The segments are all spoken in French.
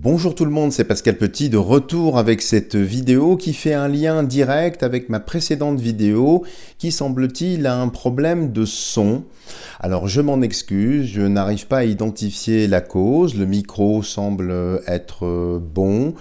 Bonjour tout le monde, c'est Pascal Petit de retour avec cette vidéo qui fait un lien direct avec ma précédente vidéo qui semble-t-il a un problème de son. Alors je m'en excuse, je n'arrive pas à identifier la cause, le micro semble être bon.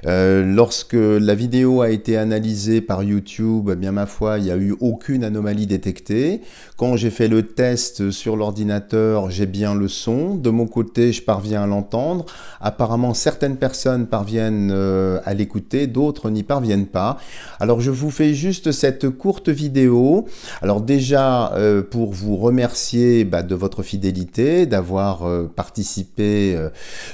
Lorsque la vidéo a été analysée par YouTube, eh bien ma foi, il n'y a eu aucune anomalie détectée. Quand j'ai fait le test sur l'ordinateur, j'ai bien le son. De mon côté, je parviens à l'entendre. Apparemment, certaines personnes parviennent à l'écouter, d'autres n'y parviennent pas. Alors je vous fais juste cette courte vidéo. Alors déjà, pour vous remercier de votre fidélité, d'avoir participé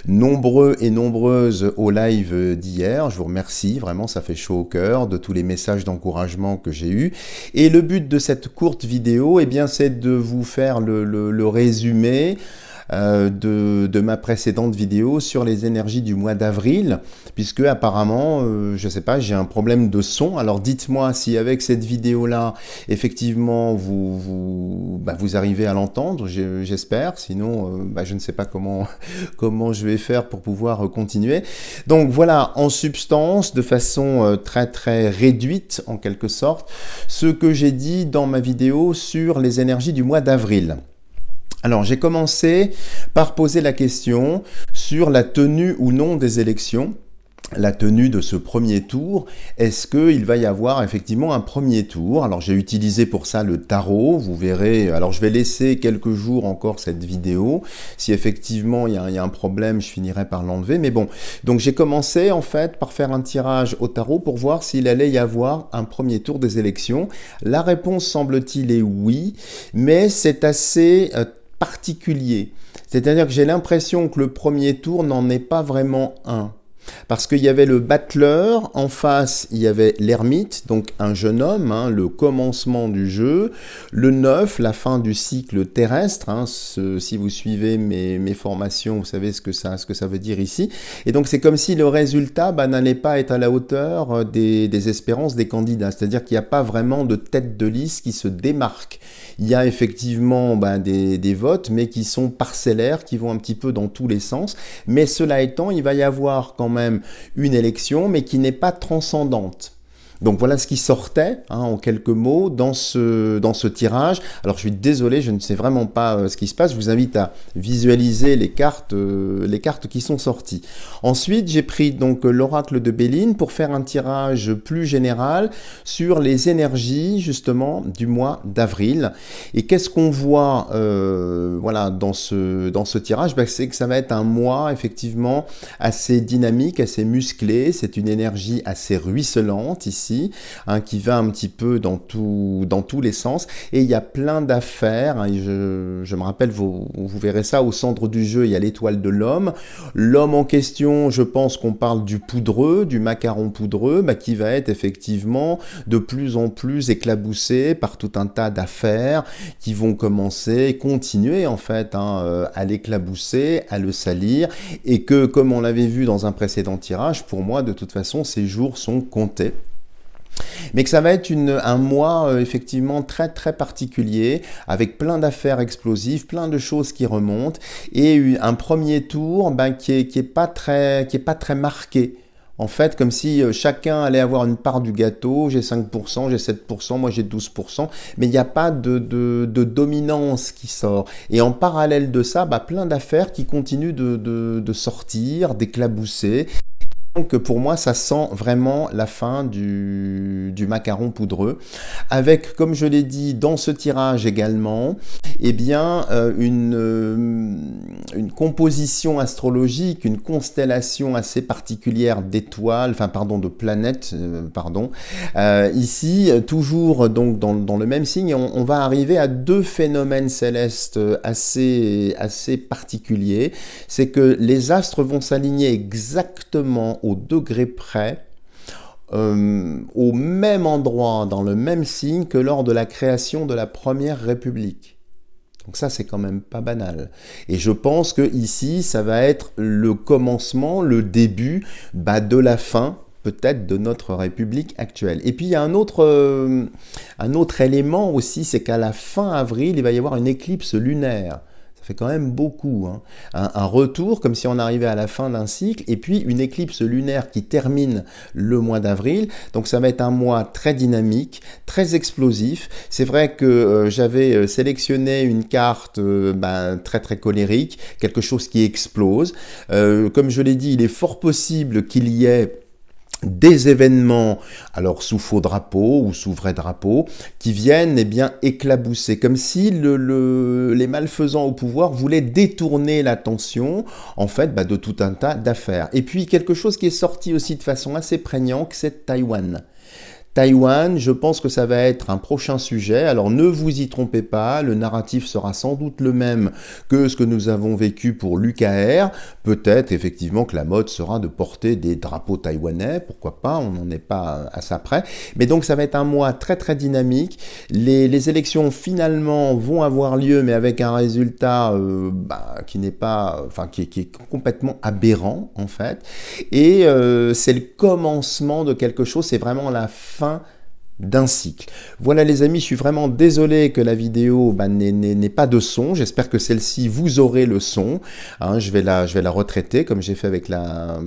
nombreux et nombreuses au live d'hier. Je vous remercie, vraiment ça fait chaud au cœur, de tous les messages d'encouragement que j'ai eus. Et le but de cette courte vidéo, eh bien, c'est de vous faire le résumé de ma précédente vidéo sur les énergies du mois d'avril, puisque apparemment, je sais pas, j'ai un problème de son. Alors dites-moi si avec cette vidéo-là, effectivement, vous arrivez à l'entendre, j'espère, sinon je ne sais pas comment je vais faire pour pouvoir continuer. Donc voilà, en substance, de façon très très réduite en quelque sorte, ce que j'ai dit dans ma vidéo sur les énergies du mois d'avril. Alors, j'ai commencé par poser la question sur la tenue ou non des élections, la tenue de ce premier tour. Est-ce qu'il va y avoir effectivement un premier tour? Alors, j'ai utilisé pour ça le tarot, vous verrez. Alors, je vais laisser quelques jours encore cette vidéo. Si effectivement il y a un problème, je finirai par l'enlever. Mais bon, donc j'ai commencé en fait par faire un tirage au tarot pour voir s'il allait y avoir un premier tour des élections. La réponse semble-t-il est oui, mais c'est assez particulier. C'est-à-dire que j'ai l'impression que le premier tour n'en est pas vraiment un. Parce qu'il y avait le battleur, en face il y avait l'ermite, donc un jeune homme, le commencement du jeu, le 9, la fin du cycle terrestre, si vous suivez mes formations, vous savez ce que ça veut dire ici, et donc c'est comme si le résultat n'allait pas être à la hauteur des espérances des candidats, c'est-à-dire qu'il n'y a pas vraiment de tête de liste qui se démarque. Il y a effectivement des votes, mais qui sont parcellaires, qui vont un petit peu dans tous les sens, mais cela étant, il va y avoir quand même une élection, mais qui n'est pas transcendante. Donc voilà ce qui sortait, en quelques mots, dans ce tirage. Alors je suis désolé, je ne sais vraiment pas ce qui se passe. Je vous invite à visualiser les cartes qui sont sorties. Ensuite, j'ai pris donc l'oracle de Béline pour faire un tirage plus général sur les énergies justement du mois d'avril. Et qu'est-ce qu'on voit dans ce tirage? C'est que ça va être un mois effectivement assez dynamique, assez musclé. C'est une énergie assez ruisselante ici. Qui va un petit peu dans tous les sens, et il y a plein d'affaires, je me rappelle, vous verrez ça au centre du jeu, il y a l'étoile de l'homme en question, je pense qu'on parle du poudreux, du macaron poudreux, qui va être effectivement de plus en plus éclaboussé par tout un tas d'affaires qui vont continuer en fait à l'éclabousser, à le salir, et que comme on l'avait vu dans un précédent tirage, pour moi de toute façon ces jours sont comptés. Mais que ça va être un mois effectivement très très particulier, avec plein d'affaires explosives, plein de choses qui remontent, et un premier tour qui est pas très marqué. En fait, comme si chacun allait avoir une part du gâteau, j'ai 5%, j'ai 7%, moi j'ai 12%, mais il n'y a pas de dominance qui sort. Et en parallèle de ça, plein d'affaires qui continuent de sortir, d'éclabousser. Donc pour moi, ça sent vraiment la fin du macaron poudreux, avec, comme je l'ai dit dans ce tirage également, une composition astrologique, une constellation assez particulière d'étoiles, de planètes, ici, toujours donc dans le même signe, on va arriver à deux phénomènes célestes assez particuliers. C'est que les astres vont s'aligner exactement au degré près, au même endroit, dans le même signe que lors de la création de la Première République. Donc ça, c'est quand même pas banal. Et je pense que ici, ça va être le commencement, le début de la fin, peut-être, de notre République actuelle. Et puis il y a un autre élément aussi, c'est qu'à la fin avril, il va y avoir une éclipse lunaire. fait quand même beaucoup, hein. Un retour comme si on arrivait à la fin d'un cycle, et puis une éclipse lunaire qui termine le mois d'avril. Donc ça va être un mois très dynamique, très explosif. C'est vrai que j'avais sélectionné une carte très très colérique, quelque chose qui explose. Comme je l'ai dit, il est fort possible qu'il y ait des événements, alors sous faux drapeau ou sous vrai drapeau, qui viennent éclabousser, comme si les malfaisants au pouvoir voulaient détourner l'attention, en fait, de tout un tas d'affaires. Et puis, quelque chose qui est sorti aussi de façon assez prégnante, c'est Taïwan. Taïwan, je pense que ça va être un prochain sujet. Alors ne vous y trompez pas, le narratif sera sans doute le même que ce que nous avons vécu pour l'UKR. Peut-être effectivement que la mode sera de porter des drapeaux taïwanais, pourquoi pas, on n'en est pas à ça près. Mais donc ça va être un mois très très dynamique. Les élections finalement vont avoir lieu, mais avec un résultat qui n'est pas, qui est complètement aberrant en fait. Et c'est le commencement de quelque chose, c'est vraiment la fin d'un cycle. Voilà les amis, je suis vraiment désolé que la vidéo n'ait pas de son. J'espère que celle-ci, vous aurez le son. Hein, je vais la retraiter comme j'ai fait avec la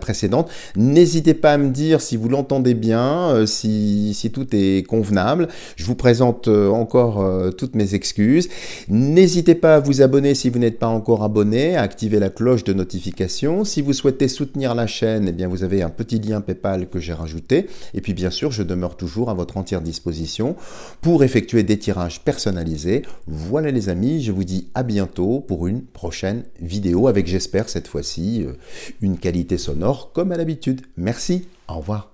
précédente. N'hésitez pas à me dire si vous l'entendez bien, si tout est convenable. Je vous présente encore toutes mes excuses. N'hésitez pas à vous abonner si vous n'êtes pas encore abonné, à activer la cloche de notification. Si vous souhaitez soutenir la chaîne, eh bien vous avez un petit lien PayPal que j'ai rajouté. Et puis bien sûr, je demeure toujours à votre entière disposition pour effectuer des tirages personnalisés. Voilà les amis, je vous dis à bientôt pour une prochaine vidéo avec, j'espère cette fois-ci, une qualité sonore comme à l'habitude. Merci, au revoir.